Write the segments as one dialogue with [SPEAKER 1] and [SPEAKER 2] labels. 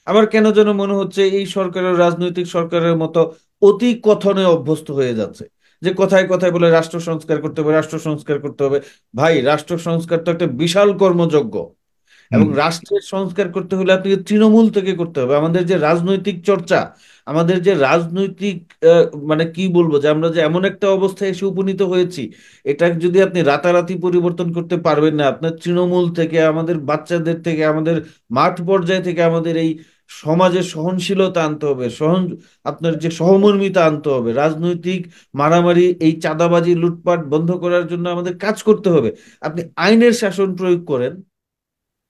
[SPEAKER 1] আমার কেন যেন মনে হচ্ছে এই সরকারের রাজনৈতিক সরকারের মতো অতি কথনে অভ্যস্ত হয়ে যাচ্ছে, যে কথায় কথায় বলে রাষ্ট্র সংস্কার করতে হবে, রাষ্ট্র সংস্কার করতে হবে। ভাই, রাষ্ট্র সংস্কার তো একটা বিশাল কর্মযজ্ঞ, এবং
[SPEAKER 2] হুম।
[SPEAKER 1] রাষ্ট্রের সংস্কার করতে হলে আপনাকে তৃণমূল থেকে করতে হবে। আমাদের যে রাজনৈতিক চর্চা, আমাদের যে রাজনৈতিক মানে কি বলবো, যে আমরা যে এমন একটা অবস্থায় এসে উপনীত হয়েছি, এটা যদি আপনি রাতারাতি পরিবর্তন করতে পারবেন না। আপনার তৃণমূল থেকে, আমাদের বাচ্চাদের থেকে, আমাদের মাঠ পর্যায় থেকে আমাদের এই সমাজে সহনশীলতা আনতে হবে, আপনার যে সহমর্মিতা আনতে হবে, রাজনৈতিক মারামারি, এই চাঁদাবাজি লুটপাট বন্ধ করার জন্য আমাদের কাজ করতে হবে। আপনি আইনের শাসন প্রয়োগ করেন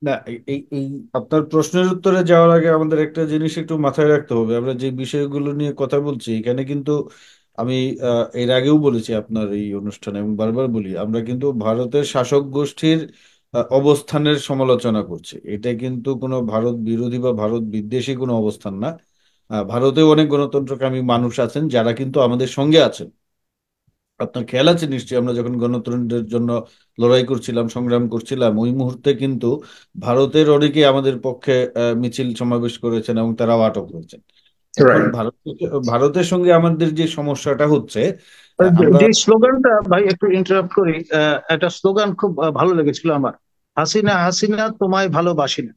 [SPEAKER 1] না। এই এই এই আপনার প্রশ্নের উত্তরে যাওয়ার আগে আমাদের একটা জিনিস একটু মাথায় রাখতে হবে। আমরা যে বিষয়গুলো নিয়ে কথা বলছি এখানে কিন্তু আমি এর আগেও বলেছি আপনার এই অনুষ্ঠানে, এবং বারবার বলি, আমরা কিন্তু ভারতের শাসক গোষ্ঠীর অবস্থানের সমালোচনা করছি। এটা কিন্তু কোনো ভারত বিরোধী বা ভারত বিদ্বেষী কোনো অবস্থান না। ভারতেও অনেক গণতন্ত্রকামী মানুষ আছেন যারা কিন্তু আমাদের সঙ্গে আছেন। আপনার খেয়াল আছে নিশ্চয়ই, আমরা যখন গণতন্ত্রের জন্য লড়াই করছিলাম, সংগ্রাম করছিলাম, ওই মুহূর্তে কিন্তু ভারতের অনেকেই আমাদের পক্ষে মিছিল সমাবেশ করেছেন এবং তারাও আটক হয়েছেন। এখন
[SPEAKER 2] রাইট।
[SPEAKER 1] ভারতের সঙ্গে আমাদের যে সমস্যাটা হচ্ছে, আমরা
[SPEAKER 2] যে স্লোগানটা ভাই একটু ইন্টারাপ্ট করি, একটা স্লোগান খুব ভালো লেগেছিল আমার, হাসিনা হাসিনা তোমায় ভালোবাসি না।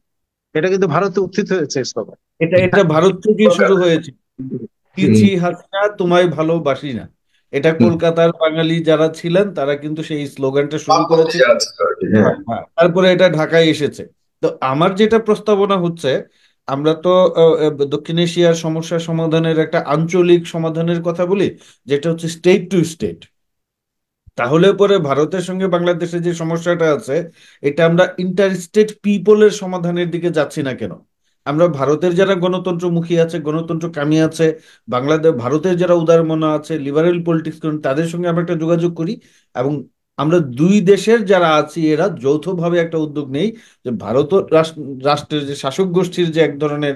[SPEAKER 2] এটা কিন্তু ভারতে উত্থিত হয়েছে স্লোগান।
[SPEAKER 1] এটা এটা ভারত থেকেই শুরু হয়েছে।
[SPEAKER 2] হুম।
[SPEAKER 1] পিছি হাসিনা তোমায় ভালোবাসি না, এটা
[SPEAKER 2] হুম।
[SPEAKER 1] কলকাতার বাঙালি যারা ছিলেন তারা কিন্তু সেই স্লোগানটা শুরু
[SPEAKER 2] বামপন্থী
[SPEAKER 1] করেছিল।
[SPEAKER 2] যারা ছিল আর কি, হ্যাঁ।
[SPEAKER 1] হ্যাঁ, হ্যাঁ, তারপরে এটা ঢাকায় এসেছে। তো আমার যেটা প্রস্তাবনা হচ্ছে, আমরা তো দক্ষিণ এশিয়ার সমস্যা সমাধানের একটা আঞ্চলিক সমাধানের কথা বলি, যেটা হচ্ছে স্টেট টু স্টেট। তাহলে পরে ভারতের সঙ্গে বাংলাদেশের যে সমস্যাটা আছে, এটা আমরা ইন্টার স্টেট পিপলের সমাধানের দিকে যাচ্ছি না কেন? আমরা ভারতের যারা গণতন্ত্রমুখী আছে, গণতন্ত্র কামী আছে, ভারতের যারা উদারমনা আছে, লিবারেল পলিটিক্স করেন, তাদের সঙ্গে আমরা একটা যোগাযোগ করি, এবং আমরা দুই দেশের যারা আছি এরা যৌথভাবে একটা উদ্যোগ নেই, যে ভারত রাষ্ট্রের যে শাসক গোষ্ঠীর যে এক ধরনের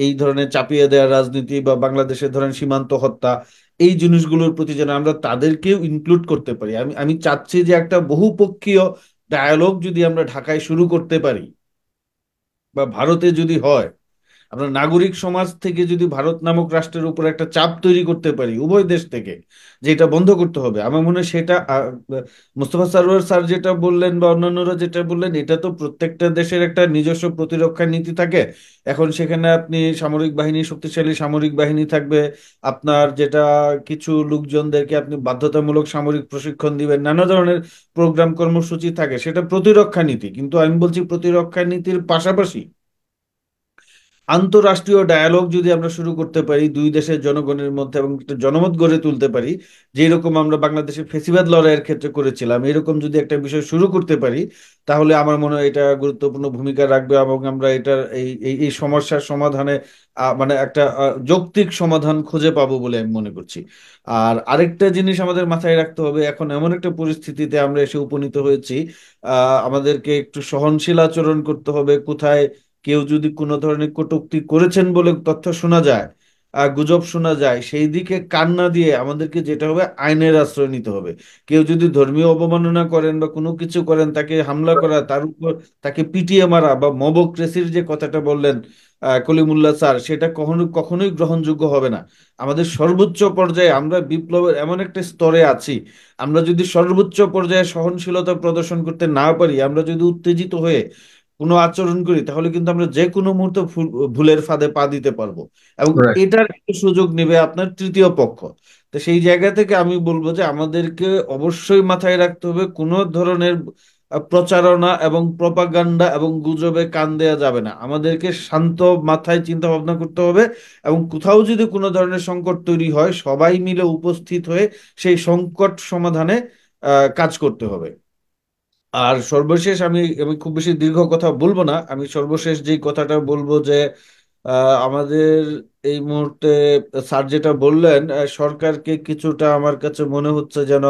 [SPEAKER 1] এই ধরনের চাপিয়ে দেওয়ার রাজনীতি, বা বাংলাদেশের ধরেন সীমান্ত হত্যা, এই জিনিসগুলোর প্রতি যেন আমরা তাদেরকেও ইনক্লুড করতে পারি। আমি আমি চাচ্ছি যে একটা বহুপক্ষীয় ডায়ালগ যদি আমরা ঢাকায় শুরু করতে পারি, বা ভারতে যদি হয়, আমরা নাগরিক সমাজ থেকে যদি ভারত নামক রাষ্ট্রের উপর একটা চাপ তৈরি করতে পারি উভয় দেশ থেকে, যে এটা বন্ধ করতে হবে। আমার মনে হয় সেটা মোস্তফা সরওয়ার স্যার যেটা বললেন বা অন্যান্যরা যেটা বললেন, এটা তো প্রত্যেকটা দেশের একটা নিজস্ব প্রতিরক্ষা নীতি থাকে। এখন সেখানে আপনি সামরিক বাহিনী, শক্তিশালী সামরিক বাহিনী থাকবে, আপনার যেটা কিছু লোকজনদেরকে আপনি বাধ্যতামূলক সামরিক প্রশিক্ষণ দিবেন, নানা ধরনের প্রোগ্রাম কর্মসূচি থাকে, সেটা প্রতিরক্ষা নীতি। কিন্তু আমি বলছি প্রতিরক্ষা নীতির পাশাপাশি আন্তরাষ্ট্রীয় ডায়ালগ যদি আমরা শুরু করতে পারি দুই দেশের জনগণের মধ্যে, এবং একটা জনমত গড়ে তুলতে পারি, যে এরকম আমরা বাংলাদেশের ফেসিবাদ লড়াইয়ের ক্ষেত্রে করেছিলাম, এরকম যদি একটা বিষয় শুরু করতে পারি, তাহলে আমার মনে হয় এটা গুরুত্বপূর্ণ ভূমিকা রাখবে, এবং আমরা এটার এই এই এই সমস্যার সমাধানে মানে একটা যৌক্তিক সমাধান খুঁজে পাবো বলে আমি মনে করছি। আর আরেকটা জিনিস আমাদের মাথায় রাখতে হবে, এখন এমন একটা পরিস্থিতিতে আমরা এসে উপনীত হয়েছি, আমাদেরকে একটু সহনশীল আচরণ করতে হবে। কোথায় কেউ যদি কোনো ধরনের কটূক্তি করেছেন বলে তথ্য শোনা যায়, গুজব শোনা যায়, সেই দিকে কান না দিয়ে আমাদেরকে যেটা হবে, আইনের আশ্রয় নিতে হবে। কেউ যদি ধর্মীয় অবমাননা করেন বা কোনো কিছু করেন, তাকে হামলা করা, তার উপর তাকে পিটিয়ে মারা, বা মবক্রেসির যে কথাটা বললেন কলিমুল্লাহ স্যার, সেটা কখনোই গ্রহণযোগ্য হবে না। আমাদের সর্বোচ্চ পর্যায়ে আমরা বিপ্লবের এমন একটা স্তরে আছি, আমরা যদি সর্বোচ্চ পর্যায়ে সহনশীলতা প্রদর্শন করতে না পারি, আমরা যদি উত্তেজিত হয়ে কোনো আচরণ করি, তাহলে কিন্তু আমরা যে কোনো মুহূর্তে ভুলের ফাঁদে পা দিতে পারবো, এবং
[SPEAKER 2] রাইট।
[SPEAKER 1] এটার একটু সুযোগ নেবে আপনার তৃতীয় পক্ষ। তো সেই জায়গা থেকে আমি বলবো যে আমাদেরকে অবশ্যই মাথায় রাখতে হবে, কোনো ধরনের প্রচারণা এবং প্রপাগান্ডা এবং গুজবে কান দেওয়া যাবে না। আমাদেরকে শান্ত মাথায় চিন্তা ভাবনা করতে হবে, এবং কোথাও যদি কোনো ধরনের সংকট তৈরি হয়, সবাই মিলে উপস্থিত হয়ে সেই সংকট সমাধানে কাজ করতে হবে। আর সর্বশেষ আমি আমি খুব বেশি দীর্ঘ কথা বলবো না, আমি সর্বশেষ যেই কথাটা বলবো যে আমাদের এই মুহূর্তে স্যার যেটা বললেন, সরকারকে কিছুটা আমার কাছে মনে হচ্ছে যেন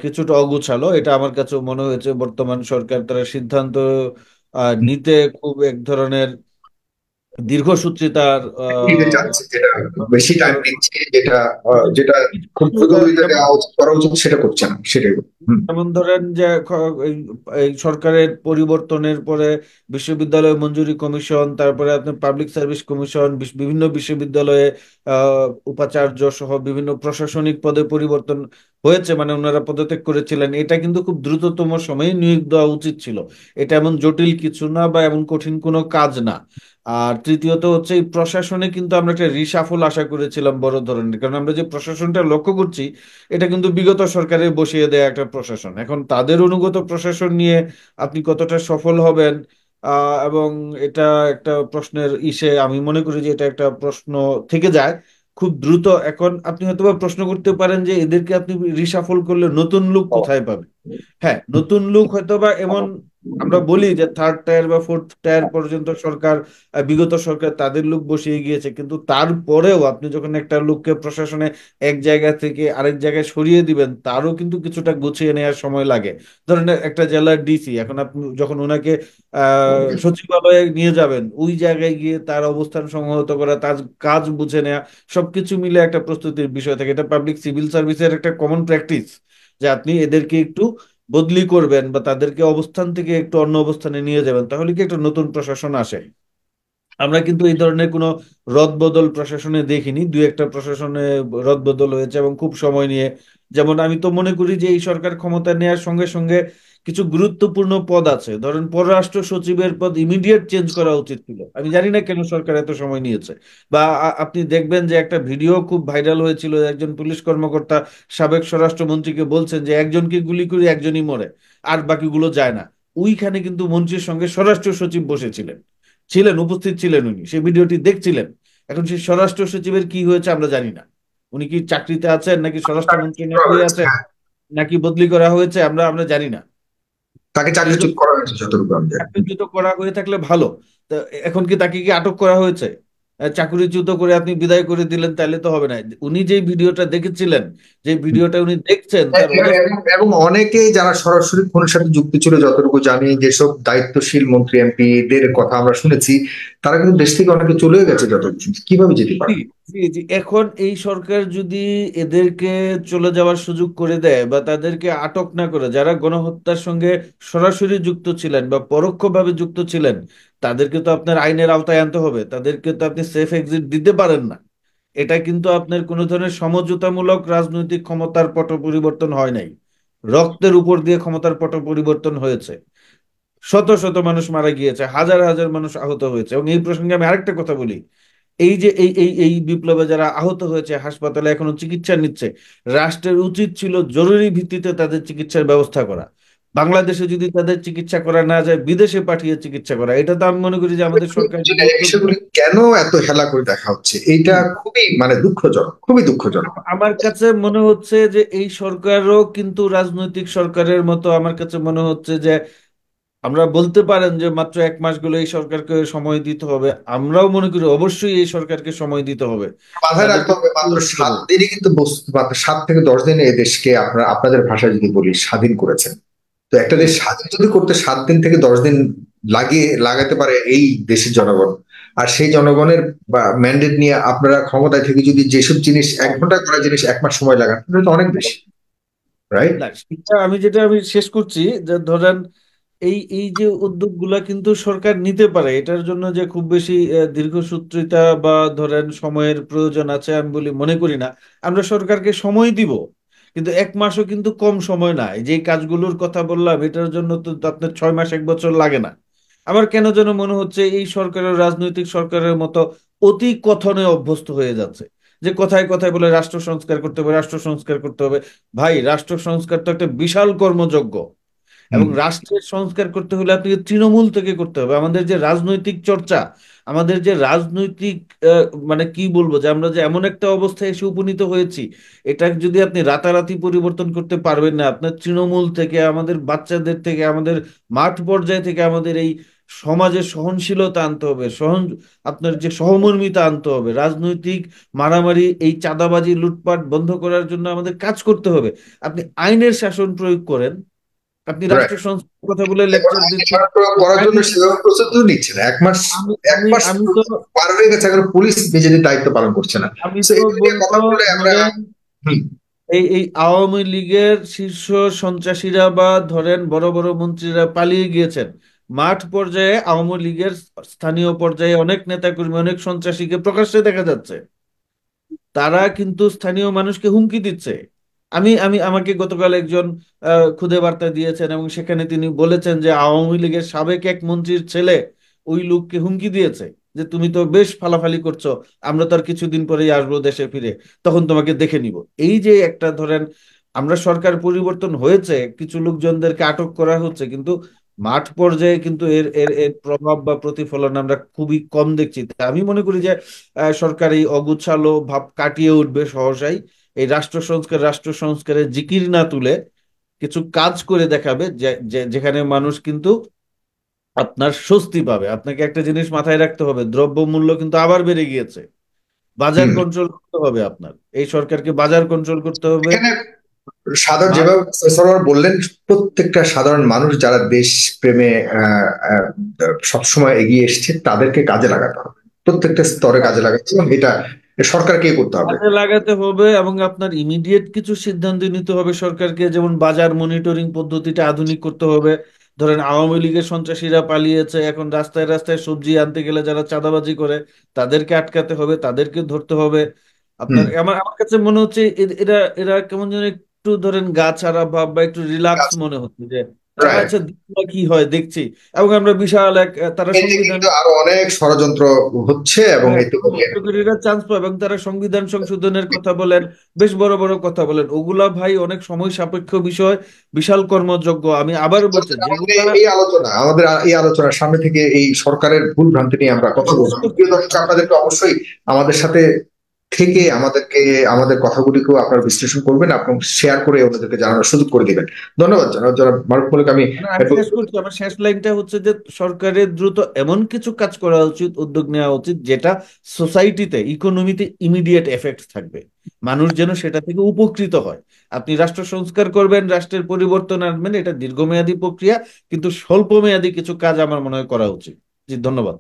[SPEAKER 1] কিছুটা অগুছালো। এটা আমার কাছে মনে হয়েছে, বর্তমান সরকার তারা সিদ্ধান্ত নিতে খুব এক ধরনের দীর্ঘসূত্রিতার
[SPEAKER 3] নিতে চাচ্ছে, যেটা বেশি টাইম
[SPEAKER 1] কারণ
[SPEAKER 3] নিচ্ছে, যেটা যেটা খুব
[SPEAKER 1] কিছু,
[SPEAKER 3] দ্রুত গতিতে
[SPEAKER 1] যেমন
[SPEAKER 3] দেওয়া উচিত, করা উচিত, সেটা করছে না, সেটাই। হুম।
[SPEAKER 1] যেমন ধরেন যে এই সরকারের পরিবর্তনের পরে বিশ্ববিদ্যালয় মঞ্জুরি কমিশন, তারপরে আপনার পাবলিক সার্ভিস কমিশন, বিভিন্ন বিশ্ববিদ্যালয়ে উপাচার্য সহ বিভিন্ন প্রশাসনিক পদে পরিবর্তন হয়েছে, মানে ওনারা পদত্যাগ করেছিলেন। এটা কিন্তু খুব দ্রুততম সময়ে নিয়োগ দেওয়া উচিত ছিল। এটা এমন জটিল কিছু না বা এমন কঠিন কোনো কাজ না। আর তৃতীয়ত হচ্ছে এই প্রশাসনে কিন্তু আমরা একটা রিসাফল আশা করেছিলাম বড় ধরনের, কারণ আমরা যে প্রশাসনটা লক্ষ্য করছি এটা কিন্তু বিগত সরকারের বসিয়ে দেয়া একটা প্রশাসন। এখন তাদের অনুগত প্রশাসন নিয়ে আপনি কতটা সফল হবেন, এবং এটা একটা প্রশ্নের ইসে, আমি মনে করি যে এটা একটা প্রশ্ন থেকে যায় খুব দ্রুত। এখন আপনি হয়তোবা প্রশ্ন করতে পারেন যে এদেরকে আপনি রিসাফল করলে নতুন লোক কোথায় পাবে। হ্যাঁ, নতুন লোক হয়তোবা এমন, আমরা বলি যে থার্ড টায়ার বা ফোর্থ টায়ার পর্যন্ত সরকার, বিগত সরকার তাদের লোক বসিয়ে গিয়েছে, কিন্তু তারপরেও আপনি যখন একটা লোককে প্রশাসনে এক জায়গা থেকে আরেক জায়গায় সরিয়ে দিবেন, তারও কিন্তু কিছুটা গুছিয়ে নেওয়ার সময় লাগে। ধরেন একটা জেলার ডিসি, এখন আপনি যখন ওনাকে সচিবালয়ে নিয়ে যাবেন, ওই জায়গায় গিয়ে তার অবস্থান সংহত করা, তার কাজ বুঝে নেওয়া, সবকিছু মিলে একটা প্রস্তুতির বিষয় থাকে। এটা পাবলিক সিভিল সার্ভিসের একটা কমন প্র্যাকটিস, যে আপনি এদেরকে একটু বদলি করবেন বা তাদেরকে অবস্থান থেকে একটু অন্য অবস্থানে নিয়ে যাবেন, তাহলে কি একটা নতুন প্রশাসন আসে। আমরা কিন্তু এই ধরনের কোনো রদবদল প্রশাসনে দেখিনি। দুই একটা প্রশাসনে রদবদল হয়েছে এবং খুব সময় নিয়ে। যেমন আমি তো মনে করি যে এই সরকার ক্ষমতা নেয়ার সঙ্গে সঙ্গে কিছু গুরুত্বপূর্ণ পদ আছে, ধরেন পররাষ্ট্র সচিবের পদ ইমিডিয়েট চেঞ্জ করা উচিত ছিল। আমি জানি না কেন সরকার এত সময় নিয়েছে। বা আপনি দেখবেন যে একটা ভিডিও খুব ভাইরাল হয়েছিল, একজন পুলিশ কর্মকর্তা সাবেক স্বরাষ্ট্রমন্ত্রীকে বলছেন যে একজনকে গুলি করে একজনই মরে, আর বাকিগুলো যায় না। ওইখানে কিন্তু মন্ত্রীর সঙ্গে স্বরাষ্ট্র সচিব বসেছিলেন, উপস্থিত ছিলেন, উনি সেই ভিডিওটি দেখছিলেন। এখন সেই স্বরাষ্ট্র সচিবের কি হয়েছে আমরা জানি না। উনি কি চাকরিতে আছেন, নাকি স্বরাষ্ট্র মন্ত্রণালয়ে আছেন,
[SPEAKER 3] হ্যাঁ,
[SPEAKER 1] নাকি বদলি করা হয়েছে, আমরা আমরা জানি না।
[SPEAKER 3] তাকে
[SPEAKER 1] এই
[SPEAKER 3] চাকরিচ্যুত করা হয়েছে যতটুকু আমি জানি।
[SPEAKER 1] চাকরিচ্যুত করা হয়ে থাকলে ভালো। তা এখন কি তাকে কি আটক করা হয়েছে? চাকরিচ্যুত করে আপনি বিদায় করে দিলেন, তাহলে তো হবে না। উনি যে ভিডিওটা দেখেছিলেন, যে ভিডিওটা উনি দেখছেন, তার অনেক
[SPEAKER 3] এবং অনেকেই যারা সরাসরি ফোনের সাথে যুক্ত ছিল, যতটুকু জানি, যেসব দায়িত্বশীল মন্ত্রী এমপিদের কথা আমরা শুনেছি, তারা কিন্তু দেশ থেকে অনেকে চলে গেছে। যতটুকু কিভাবে যেতে
[SPEAKER 1] জি,
[SPEAKER 3] পারে?
[SPEAKER 1] জি, জি। এখন এই সরকার যদি এদেরকে চলে যাওয়ার সুযোগ করে দেয় বা তাদেরকে আটক না করে, যারা গণহত্যার সঙ্গে সরাসরি যুক্ত ছিলেন বা পরোক্ষভাবে যুক্ত ছিলেন, তাদেরকে তো আপনার আইনের আওতায় আনতে হবে। তাদেরকে তো আপনি সেফ এক্সিট দিতে পারেন না। এটা কিন্তু আপনার কোনো ধরনের সমঝোতামূলক রাজনৈতিক ক্ষমতার পট পরিবর্তন হয় নাই, রক্তের উপর দিয়ে ক্ষমতার পট পরিবর্তন হয়েছে। শত শত মানুষ মারা গিয়েছে, হাজার হাজার মানুষ আহত হয়েছে। এবং এই প্রসঙ্গে আমি আরেকটা কথা বলি, এই যে এই বিপ্লবে যারা আহত হয়েছে, হাসপাতালে এখনো চিকিৎসা নিচ্ছে, রাষ্ট্রের উচিত ছিল জরুরি ভিত্তিতে তাদের চিকিৎসার ব্যবস্থা করা। বাংলাদেশে যদি তাদের চিকিৎসা করা না যায়, বিদেশে পাঠিয়ে চিকিৎসা করা। এটা তো আমি মনে করি যে আমাদের সরকার যদি উদ্যোগ
[SPEAKER 3] বিষয়গুলি
[SPEAKER 1] নেয়।
[SPEAKER 3] কেন এত হেলা করে দেখা হচ্ছে, এইটা খুবই মানে দুঃখজনক, খুবই দুঃখজনক।
[SPEAKER 1] আমার কাছে মনে হচ্ছে যে এই সরকারও কিন্তু রাজনৈতিক সরকারের মতো, আমার কাছে মনে হচ্ছে যে আমরা বলতে পারেন যে মাত্র 1 মাস গুলো এই সরকারকে সময় দিতে হবে। আমরাও মনে করি অবশ্যই এই সরকারকে সময় দিতে হবে,
[SPEAKER 3] মাথায় রাখতে
[SPEAKER 1] তাদেরকে
[SPEAKER 3] হবে, মাত্র 7 দিনই কিন্তু মাত্র 7 থেকে 10 দিনে এই দেশকে আপনারা আপনাদের ভাষায় যদি বলি স্বাধীন করেছেন। তো একটা দেশ
[SPEAKER 1] হুম,
[SPEAKER 3] স্বাধীন যদি করতে 7 দিন থেকে 10 দিন লাগাতে পারে এই দেশের জনগণ, আর সেই জনগণের ম্যান্ডেট নিয়ে আপনারা ক্ষমতায় থেকে যদি যেসব জিনিস 1 ঘন্টা করা জিনিস 1 মাস সময় লাগান, তাহলে তো অনেক বেশি, রাইট?
[SPEAKER 1] না সেটা আমি শেষ করছি, যে ধরেন এই যে উদ্যোগগুলা কিন্তু সরকার নিতে পারে। এটার জন্য যে খুব বেশি দীর্ঘসূত্রিতা বা ধরেন সময়ের প্রয়োজন আছে আমি বলি মনে করি না। আমরা সরকারকে সময় দিব, কিন্তু 1 মাসও কিন্তু কম সময় না। এই যে কাজগুলোর কথা বললাম, এটার জন্য তো আপনার 6 মাস 1 বছর লাগে না। আমার কেন যেন মনে হচ্ছে এই সরকারের, রাজনৈতিক সরকারের মতো অতি কথনে অভ্যস্ত হয়ে যাচ্ছে, যে কথায় কথায় বলে রাষ্ট্র সংস্কার করতে হবে, রাষ্ট্র সংস্কার করতে হবে। ভাই, রাষ্ট্র সংস্কার তো একটা বিশাল কর্মযজ্ঞ। এবং
[SPEAKER 3] হুম।
[SPEAKER 1] রাষ্ট্রের সংস্কার করতে হলে আপনাকে তৃণমূল থেকে করতে হবে। আমাদের যে রাজনৈতিক চর্চা, আমাদের যে রাজনৈতিক মানে কি বলবো, যে আমরা যে এমন একটা অবস্থায় এসে উপনীত হয়েছি, এটা যদি আপনি রাতারাতি পরিবর্তন করতে পারবেন না। আপনার তৃণমূল থেকে, আমাদের বাচ্চাদের থেকে, আমাদের মাঠ পর্যায় থেকে আমাদের এই সমাজে সহনশীলতা আনতে হবে, আপনার যে সহমর্মিতা আনতে হবে, রাজনৈতিক মারামারি, এই চাঁদাবাজি লুটপাট বন্ধ করার জন্য আমাদের কাজ করতে হবে। আপনি আইনের শাসন প্রয়োগ করেন, আপনি
[SPEAKER 3] রাইট।
[SPEAKER 1] রাষ্ট্র সংস্কারের কথা বলে
[SPEAKER 3] এবং
[SPEAKER 1] লেকচার দিচ্ছেন।
[SPEAKER 3] আইন প্রয়োগ করার জন্য সেভাবে প্রস্তুতি নিচ্ছে না। এক মাস
[SPEAKER 1] আমি
[SPEAKER 3] এক
[SPEAKER 1] আমি
[SPEAKER 3] মাস
[SPEAKER 1] আমি তো
[SPEAKER 3] পার হয়ে গেছে, এখন পুলিশ নিজেদের দায়িত্ব পালন করছে না।
[SPEAKER 1] আমি
[SPEAKER 3] তো
[SPEAKER 1] তো
[SPEAKER 3] এগুলো নিয়ে
[SPEAKER 1] বলবো,
[SPEAKER 3] কথা বললে আমরা
[SPEAKER 1] ধরেন
[SPEAKER 3] হুম,
[SPEAKER 1] এই আওয়ামী লীগের শীর্ষ সন্ত্রাসীরা বা ধরেন বড় বড় মন্ত্রীরা পালিয়ে গিয়েছেন, মাঠ পর্যায়ে আওয়ামী লীগের স্থানীয় পর্যায়ে অনেক নেতাকর্মী, অনেক সন্ত্রাসীকে প্রকাশ্যে দেখা যাচ্ছে। তারা কিন্তু স্থানীয় মানুষকে হুমকি দিচ্ছে। আমাকে গতকাল একজন খুদে বার্তা দিয়েছেন এবং সেখানে তিনি বলেছেন যে আওয়ামী লীগের সাবেক এক মন্ত্রীর ছেলে ওই লোককে হুমকি দিয়েছে যে তুমি তো বেশ ফালাফালি করছো, আমরা তো আর কিছুদিন পরেই আসবো দেশে ফিরে, তখন তোমাকে দেখে নিব। এই যে একটা ধরেন, আমরা সরকার পরিবর্তন হয়েছে, কিছু লোকজনদেরকে আটক করা হচ্ছে, কিন্তু মাঠ পর্যায়ে কিন্তু এর এর এর প্রভাব বা প্রতিফলন আমরা খুবই কম দেখছি। তা আমি মনে করি যে সরকার এই অগুছালো ভাব কাটিয়ে উঠবে সহসাই, এই রাষ্ট্র সংস্কারের জিকির না তুলে কিছু কাজ করে দেখাবে, যেখানে মানুষ কিন্তু আপনার স্বস্তি পাবে। আপনাকে একটা জিনিস মাথায় রাখতে হবে, দ্রব্য মূল্য কিন্তু আবার বেড়ে গিয়েছে। বাজার
[SPEAKER 3] হুম।
[SPEAKER 1] কন্ট্রোল করতে হবে, আপনার এই সরকারকে বাজার কন্ট্রোল করতে হবে।
[SPEAKER 3] এখানে সাধারণ,
[SPEAKER 1] মা-
[SPEAKER 3] যেভাবে সরোয়ার বললেন, প্রত্যেকটা সাধারণ মানুষ যারা দেশ প্রেমে সবসময় এগিয়ে এসেছে তাদেরকে কাজে লাগাতে হবে, প্রত্যেকটা স্তরে কাজে লাগাতে হবে, এবং এটা সরকারকেই করতে হবে।
[SPEAKER 1] কাজে লাগাতে হবে এবং আপনার ইমিডিয়েট কিছু সিদ্ধান্ত নিতে হবে সরকারকে, যেমন বাজার মনিটরিং পদ্ধতিটা আধুনিক করতে হবে। ধরেন আওয়ামী লীগের সন্ত্রাসীরা পালিয়েছে, এখন রাস্তায় রাস্তায় সবজি আনতে গেলে যারা চাঁদাবাজি করে তাদেরকে আটকাতে হবে, তাদেরকে ধরতে হবে।
[SPEAKER 3] হুম।
[SPEAKER 1] আপনার আমার আমার কাছে মনে হচ্ছে এরা এরা কেমন যেন একটু ধরেন গা ছাড়া ভাব বা একটু রিল্যাক্স মনে হচ্ছে যে
[SPEAKER 3] রাইট।
[SPEAKER 1] আচ্ছা দেখি না কি হয়, দেখছি। এবং আমরা বিশাল এক তারা
[SPEAKER 3] এই যে
[SPEAKER 1] সংবিধান,
[SPEAKER 3] কিন্তু আরো অনেক ষড়যন্ত্র হচ্ছে, এবং
[SPEAKER 1] হ্যাঁ,
[SPEAKER 3] এতে
[SPEAKER 1] ষড়যন্ত্রকারীরা চান্স পাবে এবং তারা সংবিধান সংশোধনের কথা বলেন, বেশ বড় বড় কথা বলেন। ওগুলা ভাই অনেক সময় সাপেক্ষ বিষয়, বিশাল কর্মযজ্ঞ। আমি আবারও বলছি
[SPEAKER 3] আমাদের
[SPEAKER 1] যেগুলা
[SPEAKER 3] এই আলোচনার সামনে থেকে এই সরকারের ভুল ভ্রান্তি নিয়ে আমরা কথা বলবো। প্রিয় দর্শক, আপনাদেরকে অবশ্যই আমাদের সাথে থেকে আমাদের কথাগুলিকেও আপনারা বিশ্লেষণ করবেন এবং শেয়ার করে অন্যদেরকে জানানোর সুযোগ করে দিবেন। ধন্যবাদ জনাব মারুফ মল্লিক। আমি
[SPEAKER 1] মানে আমি শেষ করছি, আমার শেষ লাইনটা হচ্ছে যে সরকারের দ্রুত এমন কিছু কাজ করা উচিত, উদ্যোগ নেওয়া উচিত যেটা সোসাইটিতে, ইকোনমিতে ইমিডিয়েট এফেক্ট থাকবে, মানুষ যেন সেটা থেকে উপকৃত হয়। আপনি রাষ্ট্র সংস্কার করবেন, রাষ্ট্রের পরিবর্তন আনবেন, এটা দীর্ঘমেয়াদী প্রক্রিয়া, কিন্তু স্বল্প মেয়াদী কিছু কাজ আমার মনে হয় করা উচিত। জি, ধন্যবাদ।